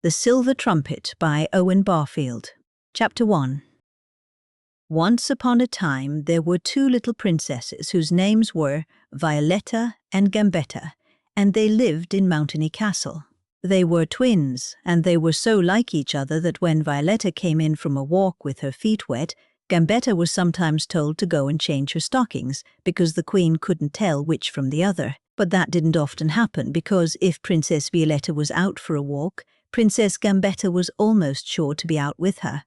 The Silver Trumpet by Owen Barfield. Chapter 1. Once upon a time there were two little princesses whose names were Violetta and Gambetta, and they lived in Mountainy Castle. They were twins, and they were so like each other that when Violetta came in from a walk with her feet wet, Gambetta was sometimes told to go and change her stockings, because the queen couldn't tell which from the other. But that didn't often happen, because if Princess Violetta was out for a walk, Princess Gambetta was almost sure to be out with her.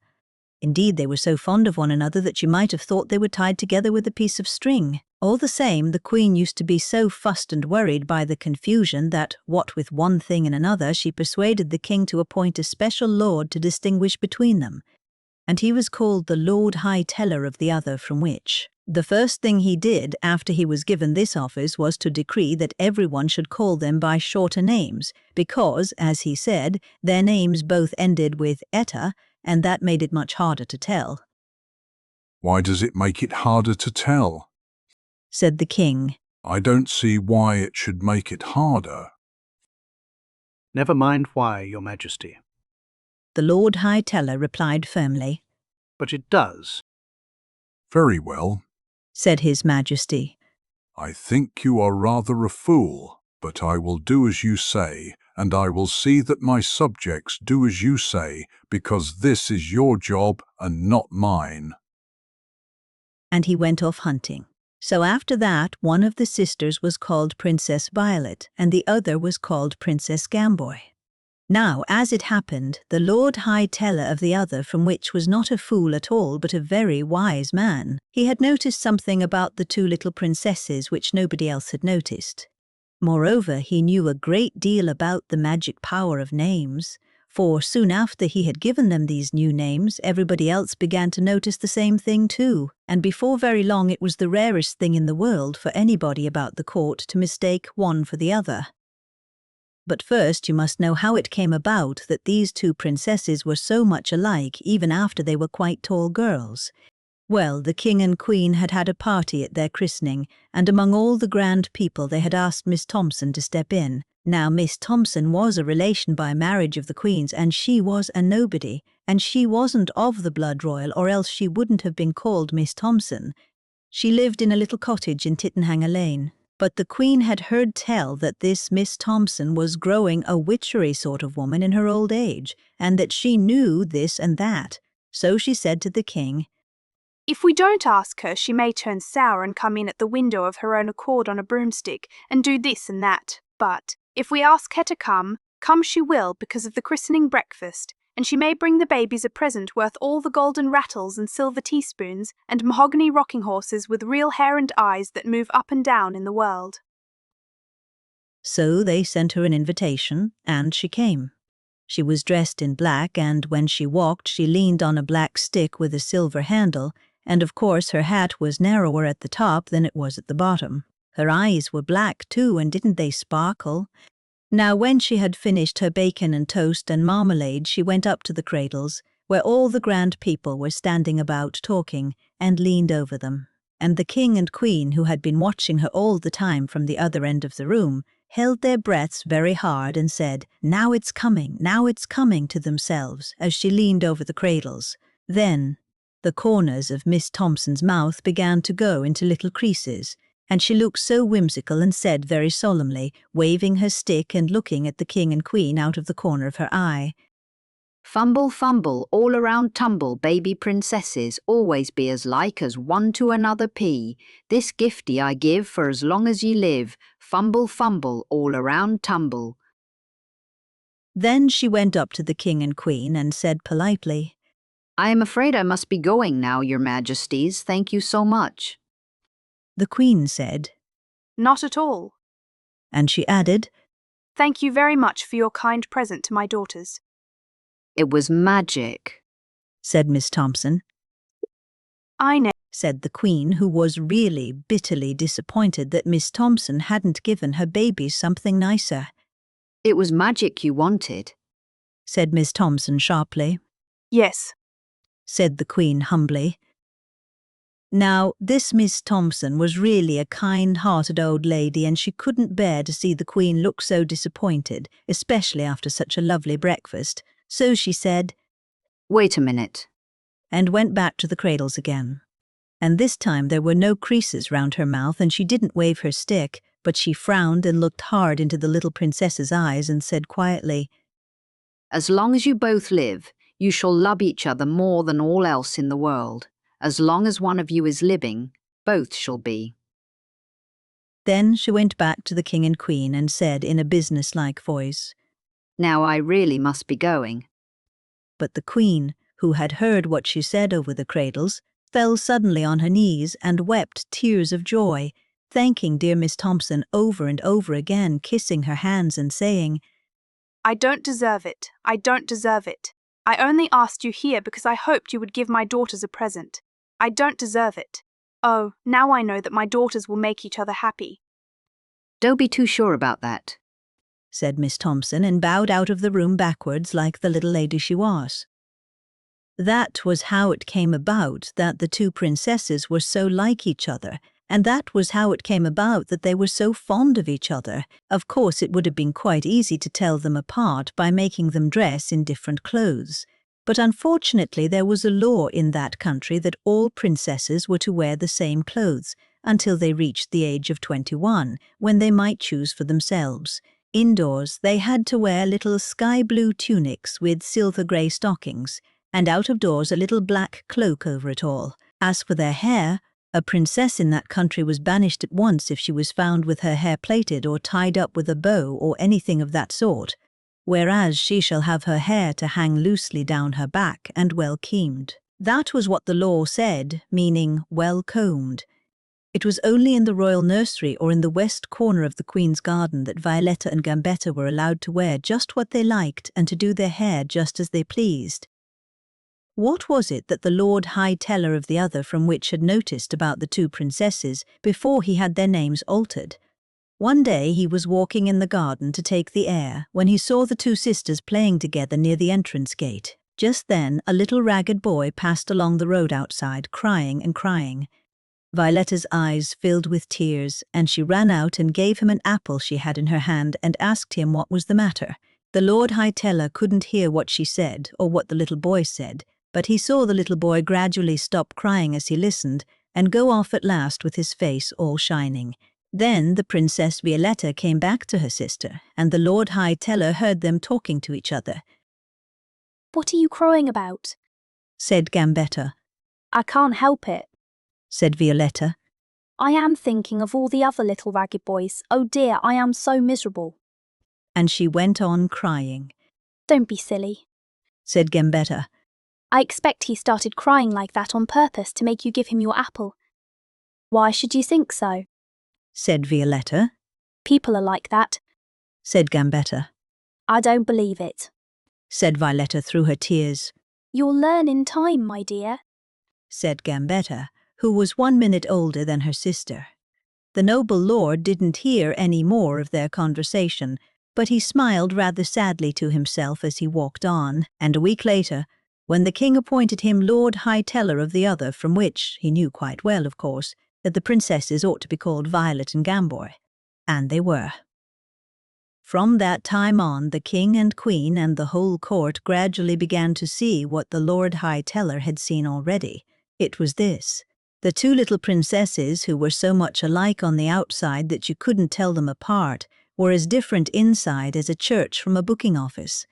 Indeed, they were so fond of one another that you might have thought they were tied together with a piece of string. All the same, the queen used to be so fussed and worried by the confusion that, what with one thing and another, she persuaded the king to appoint a special lord to distinguish between them, and he was called the Lord High Teller of the other from which. The first thing he did after he was given this office was to decree that everyone should call them by shorter names, because, as he said, their names both ended with "etta," and that made it much harder to tell. "Why does it make it harder to tell?" said the king. "I don't see why it should make it harder." "Never mind why, Your Majesty." The Lord High Teller replied firmly. "But it does." "Very well. said His Majesty. I think you are rather a fool, but I will do as you say, and I will see that my subjects do as you say, because this is your job and not mine." And he went off hunting. So after that, one of the sisters was called Princess Violet, and the other was called Princess Gamboy. Now, as it happened, the Lord High Teller of the other from which was not a fool at all, but a very wise man. He had noticed something about the two little princesses which nobody else had noticed. Moreover, he knew a great deal about the magic power of names, for soon after he had given them these new names, everybody else began to notice the same thing too, and before very long it was the rarest thing in the world for anybody about the court to mistake one for the other. But first you must know how it came about that these two princesses were so much alike even after they were quite tall girls. Well, the king and queen had had a party at their christening, and among all the grand people they had asked Miss Thompson to step in. Now Miss Thompson was a relation by marriage of the queen's, and she was a nobody, and she wasn't of the blood royal, or else she wouldn't have been called Miss Thompson. She lived in a little cottage in Tittenhanger Lane. But the queen had heard tell that this Miss Thompson was growing a witchery sort of woman in her old age, and that she knew this and that. So she said to the king, "If we don't ask her, she may turn sour and come in at the window of her own accord on a broomstick and do this and that. But if we ask her to come, come she will because of the christening breakfast, and she may bring the babies a present worth all the golden rattles and silver teaspoons and mahogany rocking horses with real hair and eyes that move up and down in the world." So they sent her an invitation, and she came. She was dressed in black, and when she walked she leaned on a black stick with a silver handle, and of course her hat was narrower at the top than it was at the bottom. Her eyes were black too, and didn't they sparkle? Now when she had finished her bacon and toast and marmalade, she went up to the cradles, where all the grand people were standing about talking, and leaned over them. And the king and queen, who had been watching her all the time from the other end of the room, held their breaths very hard and said, now it's coming, to themselves, as she leaned over the cradles. Then the corners of Miss Thompson's mouth began to go into little creases, and she looked so whimsical and said very solemnly, waving her stick and looking at the king and queen out of the corner of her eye, "Fumble, fumble, all around tumble, baby princesses, always be as like as one to another pea. This gifty I give for as long as ye live. Fumble, fumble, all around tumble." Then she went up to the king and queen and said politely, "I am afraid I must be going now, Your Majesties. Thank you so much." The queen said, "Not at all. and she added, Thank you very much for your kind present to my daughters." "It was magic," said Miss Thompson. "I know," said the queen, who was really bitterly disappointed that Miss Thompson hadn't given her babies something nicer. "It was magic you wanted." said Miss Thompson sharply. "Yes." said the queen humbly. Now, this Miss Thompson was really a kind-hearted old lady, and she couldn't bear to see the Queen look so disappointed, especially after such a lovely breakfast. So she said, "Wait a minute." and went back to the cradles again. And this time there were no creases round her mouth, and she didn't wave her stick, but she frowned and looked hard into the little princess's eyes and said quietly, "As long as you both live, you shall love each other more than all else in the world. As long as one of you is living, both shall be." Then she went back to the King and Queen and said in a business-like voice, "Now I really must be going." but the Queen, who had heard what she said over the cradles, fell suddenly on her knees and wept tears of joy, thanking dear Miss Thompson over and over again, kissing her hands and saying, I don't deserve it. I don't deserve it. I only asked you here because I hoped you would give my daughters a present. I don't deserve it. Oh, now I know that my daughters will make each other happy. "Don't be too sure about that," said Miss Thompson, and bowed out of the room backwards like the little lady she was. That was how it came about that the two princesses were so like each other, and that was how it came about that they were so fond of each other. Of course, it would have been quite easy to tell them apart by making them dress in different clothes. But unfortunately, there was a law in that country that all princesses were to wear the same clothes until they reached the age of 21, when they might choose for themselves. Indoors, they had to wear little sky-blue tunics with silver-grey stockings, and out of doors a little black cloak over it all. As for their hair, a princess in that country was banished at once if she was found with her hair plaited or tied up with a bow or anything of that sort, whereas she shall have her hair to hang loosely down her back and well combed. That was what the law said, meaning well combed. It was only in the royal nursery or in the west corner of the Queen's garden that Violetta and Gambetta were allowed to wear just what they liked and to do their hair just as they pleased. What was it that the Lord High Teller of the Other from which had noticed about the two princesses before he had their names altered? One day he was walking in the garden to take the air when he saw the two sisters playing together near the entrance gate. Just then a little ragged boy passed along the road outside, crying and crying. Violetta's eyes filled with tears, and she ran out and gave him an apple she had in her hand and asked him what was the matter. The Lord High Teller couldn't hear what she said or what the little boy said, but he saw the little boy gradually stop crying as he listened and go off at last with his face all shining. Then the Princess Violetta came back to her sister, and the Lord High Teller heard them talking to each other. What are you crying about? Said Gambetta. I can't help it, said Violetta. I am thinking of all the other little ragged boys. Oh dear, I am so miserable. And she went on crying. Don't be silly, said Gambetta. I expect he started crying like that on purpose to make you give him your apple. Why should you think so? Said Violetta. People are like that, said Gambetta. I don't believe it, said Violetta through her tears. You'll learn in time, my dear, said Gambetta, who was 1 minute older than her sister. The noble lord didn't hear any more of their conversation, but he smiled rather sadly to himself as he walked on, and a week later, when the king appointed him Lord High Teller of the Other, from which he knew quite well, of course, that the princesses ought to be called Violet and Gamboy. And they were. From that time on, the king and queen and the whole court gradually began to see what the Lord High Teller had seen already. It was this. The two little princesses, who were so much alike on the outside that you couldn't tell them apart, were as different inside as a church from a booking office.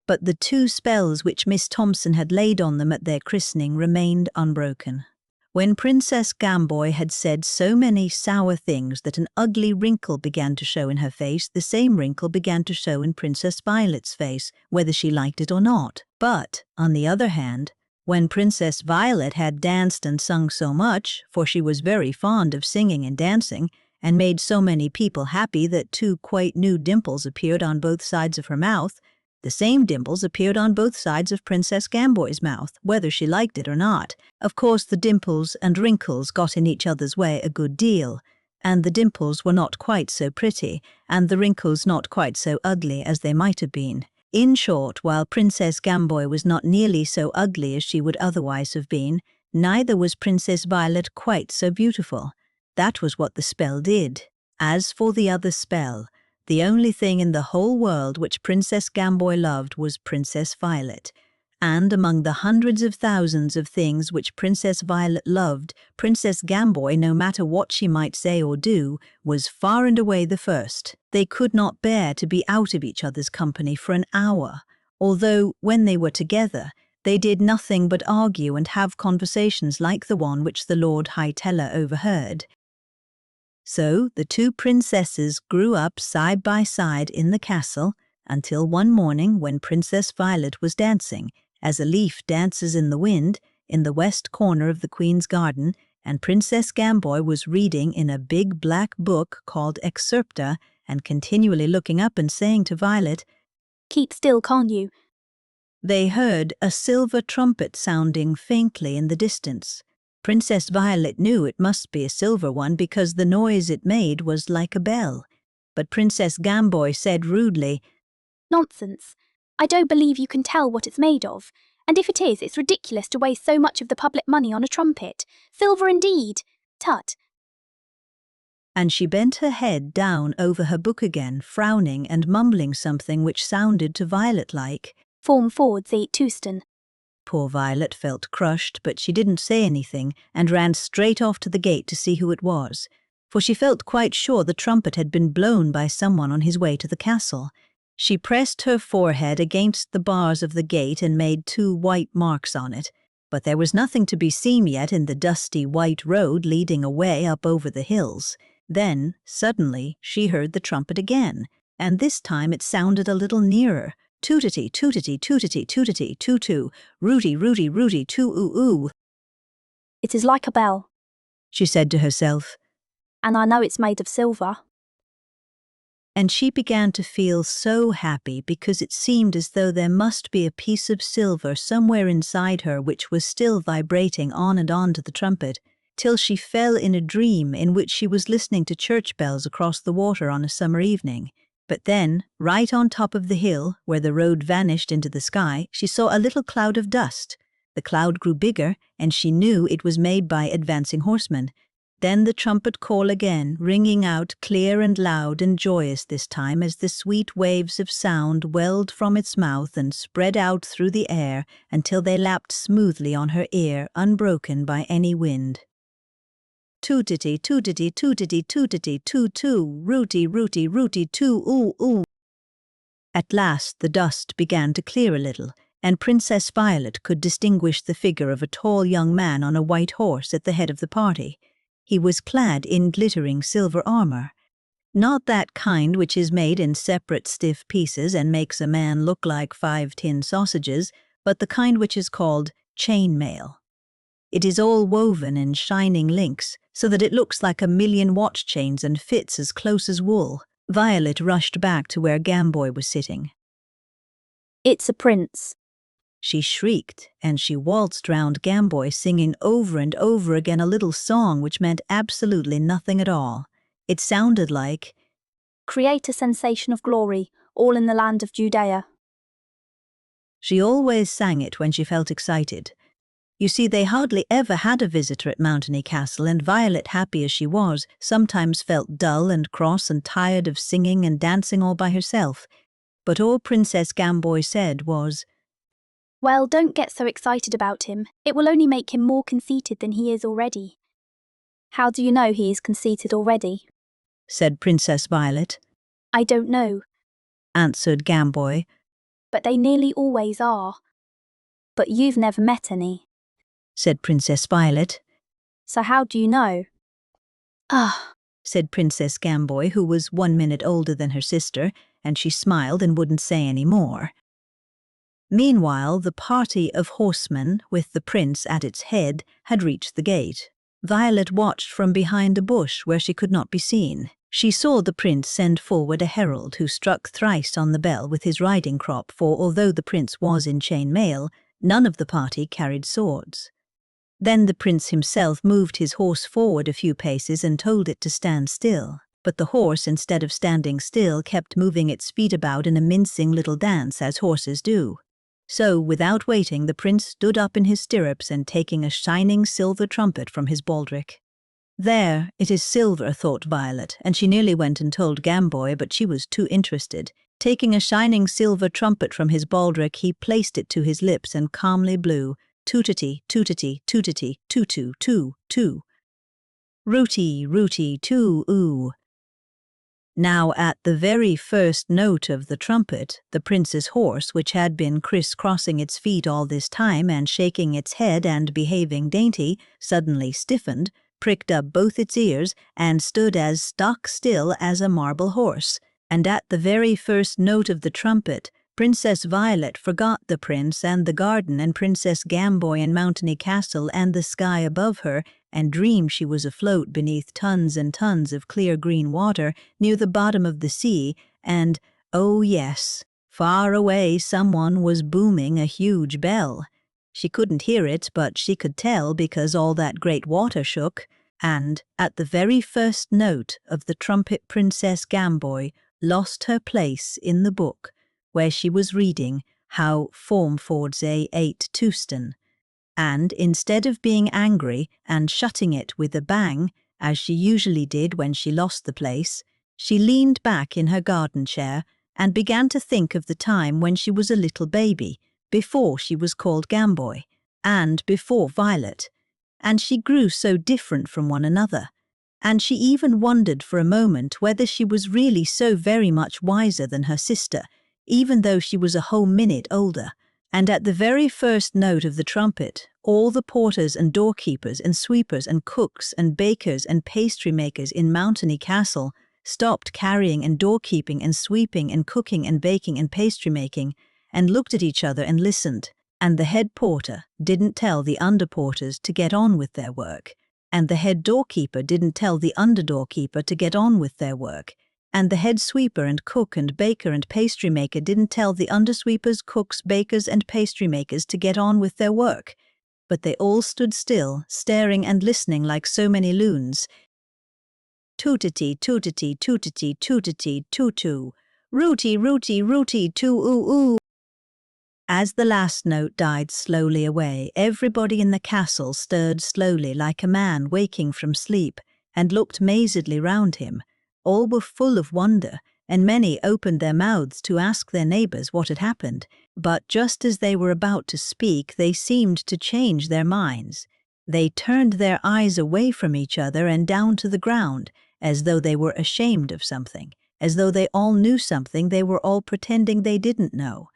But the two spells which Miss Thompson had laid on them at their christening remained unbroken. When Princess Gamboy had said so many sour things that an ugly wrinkle began to show in her face, the same wrinkle began to show in Princess Violet's face, whether she liked it or not. But, on the other hand, when Princess Violet had danced and sung so much, for she was very fond of singing and dancing, and made so many people happy that two quite new dimples appeared on both sides of her mouth, the same dimples appeared on both sides of Princess Gamboy's mouth, whether she liked it or not. Of course, the dimples and wrinkles got in each other's way a good deal, and the dimples were not quite so pretty, and the wrinkles not quite so ugly as they might have been. In short, while Princess Gamboy was not nearly so ugly as she would otherwise have been, Neither was Princess Violet quite so beautiful. That was what the spell did. As for the other spell, the only thing in the whole world which Princess Gamboy loved was Princess Violet. And among the hundreds of thousands of things which Princess Violet loved, Princess Gamboy, no matter what she might say or do, was far and away the first. They could not bear to be out of each other's company for an hour, although, when they were together, they did nothing but argue and have conversations like the one which the Lord High Teller overheard. So the two princesses grew up side by side in the castle until one morning, when Princess Violet was dancing, as a leaf dances in the wind, in the west corner of the Queen's garden, and Princess Gamboy was reading in a big black book called Excerpta, and continually looking up and saying to Violet, "Keep still, can't you?" they heard a silver trumpet sounding faintly in the distance. Princess Violet knew it must be a silver one because the noise it made was like a bell. But Princess Gamboy said rudely, "Nonsense. I don't believe you can tell what it's made of. And if it is, it's ridiculous to waste so much of the public money on a trumpet. Silver indeed. Tut." And she bent her head down over her book again, frowning and mumbling something which sounded to Violet like, "Form forward, say it Touston." Poor Violet felt crushed, but she didn't say anything and ran straight off to the gate to see who it was, for she felt quite sure the trumpet had been blown by someone on his way to the castle. She pressed her forehead against the bars of the gate and made 2 white marks on it, but there was nothing to be seen yet in the dusty white road leading away up over the hills. Then, suddenly, she heard the trumpet again, and this time it sounded a little nearer. Tootity, tootity, tootity, tootity, too-too, rooty, rooty, rooty, too-oo-oo. "It is like a bell, She said to herself, and I know it's made of silver." and she began to feel so happy because it seemed as though there must be a piece of silver somewhere inside her which was still vibrating on and on to the trumpet, till she fell in a dream in which she was listening to church bells across the water on a summer evening. But then, right on top of the hill, where the road vanished into the sky, she saw a little cloud of dust. The cloud grew bigger, and she knew it was made by advancing horsemen. Then the trumpet call again, ringing out clear and loud and joyous this time as the sweet waves of sound welled from its mouth and spread out through the air until they lapped smoothly on her ear, unbroken by any wind. Tootity, tootity, tootity, tootity, too-too, rooty, rooty, rooty, too-oo-oo. At last the dust began to clear a little, and Princess Violet could distinguish the figure of a tall young man on a white horse at the head of the party. He was clad in glittering silver armor. Not that kind which is made in separate stiff pieces and makes a man look like 5 tin sausages, but the kind which is called chain mail. It is all woven in shining links, so that it looks like a million watch chains and fits as close as wool. Violet rushed back to where Gamboy was sitting. "It's a prince." She shrieked, and she waltzed round Gamboy, singing over and over again a little song which meant absolutely nothing at all. It sounded like, "Create a sensation of glory, all in the land of Judea." She always sang it when she felt excited. You see, they hardly ever had a visitor at Mountaineer Castle, and Violet, happy as she was, sometimes felt dull and cross and tired of singing and dancing all by herself. But all Princess Gamboy said was, "Well, don't get so excited about him. It will only make him more conceited than he is already." "How do you know he is conceited already?" said Princess Violet. "I don't know, Answered Gamboy. but they nearly always are." "But you've never met any." Said Princess Violet. "So how do you know?" "Ah," Said Princess Gamboy, who was 1 minute older than her sister, and she smiled and wouldn't say any more. Meanwhile, the party of horsemen, with the prince at its head, had reached the gate. Violet watched from behind a bush where she could not be seen. She saw the prince send forward a herald who struck thrice on the bell with his riding crop, for although the prince was in chain mail, none of the party carried swords. Then the prince himself moved his horse forward a few paces and told it to stand still. But the horse, instead of standing still, kept moving its feet about in a mincing little dance, as horses do. So, without waiting, the prince stood up in his stirrups and taking a shining silver trumpet from his baldric. There, it is silver, thought Violet, and she nearly went and told Gamboy, but she was too interested. Taking a shining silver trumpet from his baldric, he placed it to his lips and calmly blew, tootity, tootity, tootity, too-too, too. Rooty, rooty, too-oo. Now at the very first note of the trumpet, the prince's horse, which had been criss-crossing its feet all this time and shaking its head and behaving dainty, suddenly stiffened, pricked up both its ears, and stood as stock-still as a marble horse. And at the very first note of the trumpet, Princess Violet forgot the prince and the garden and Princess Gamboy and Mountainy Castle and the sky above her, and dreamed she was afloat beneath tons and tons of clear green water near the bottom of the sea, and, oh yes, far away someone was booming a huge bell. She couldn't hear it, but she could tell because all that great water shook, and at the very first note of the trumpet, Princess Gamboy lost her place in the book, where she was reading How Formfordse Ate Touston, and instead of being angry and shutting it with a bang, as she usually did when she lost the place, she leaned back in her garden chair and began to think of the time when she was a little baby, before she was called Gamboy, and before Violet, and she grew so different from one another, and she even wondered for a moment whether she was really so very much wiser than her sister, even though she was a whole minute older. And at the very first note of the trumpet, all the porters and doorkeepers and sweepers and cooks and bakers and pastry makers in Mountainy Castle stopped carrying and doorkeeping and sweeping and cooking and baking and pastry making, and looked at each other and listened. And the head porter didn't tell the under porters to get on with their work, and the head doorkeeper didn't tell the under doorkeeper to get on with their work, and the head sweeper and cook and baker and pastry maker didn't tell the undersweepers, cooks, bakers and pastry makers to get on with their work, but they all stood still, staring and listening like so many loons. Tootity, tootity, tootity, tootity, too-too. Rooty, rooty, rooty, too-oo-oo. As the last note died slowly away, everybody in the castle stirred slowly like a man waking from sleep, and looked mazedly round him. All were full of wonder, and many opened their mouths to ask their neighbours what had happened, but just as they were about to speak, they seemed to change their minds. They turned their eyes away from each other and down to the ground, as though they were ashamed of something, as though they all knew something they were all pretending they didn't know,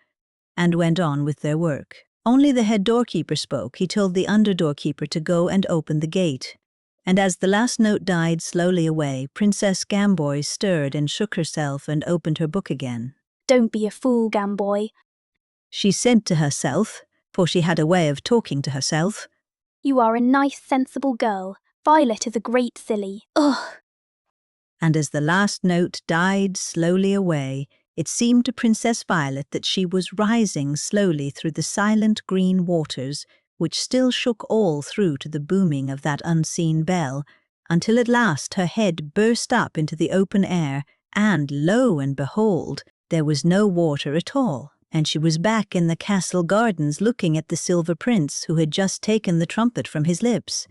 and went on with their work. Only the head doorkeeper spoke. He told the under doorkeeper to go and open the gate. And as the last note died slowly away, Princess Gamboy stirred and shook herself and opened her book again. Don't be a fool, Gamboy. She said to herself, for she had a way of talking to herself. You are a nice, sensible girl. Violet is a great silly. Ugh. And as the last note died slowly away, it seemed to Princess Violet that she was rising slowly through the silent green waters, which still shook all through to the booming of that unseen bell, until at last her head burst up into the open air, and lo and behold, there was no water at all, and she was back in the castle gardens looking at the silver prince who had just taken the trumpet from his lips.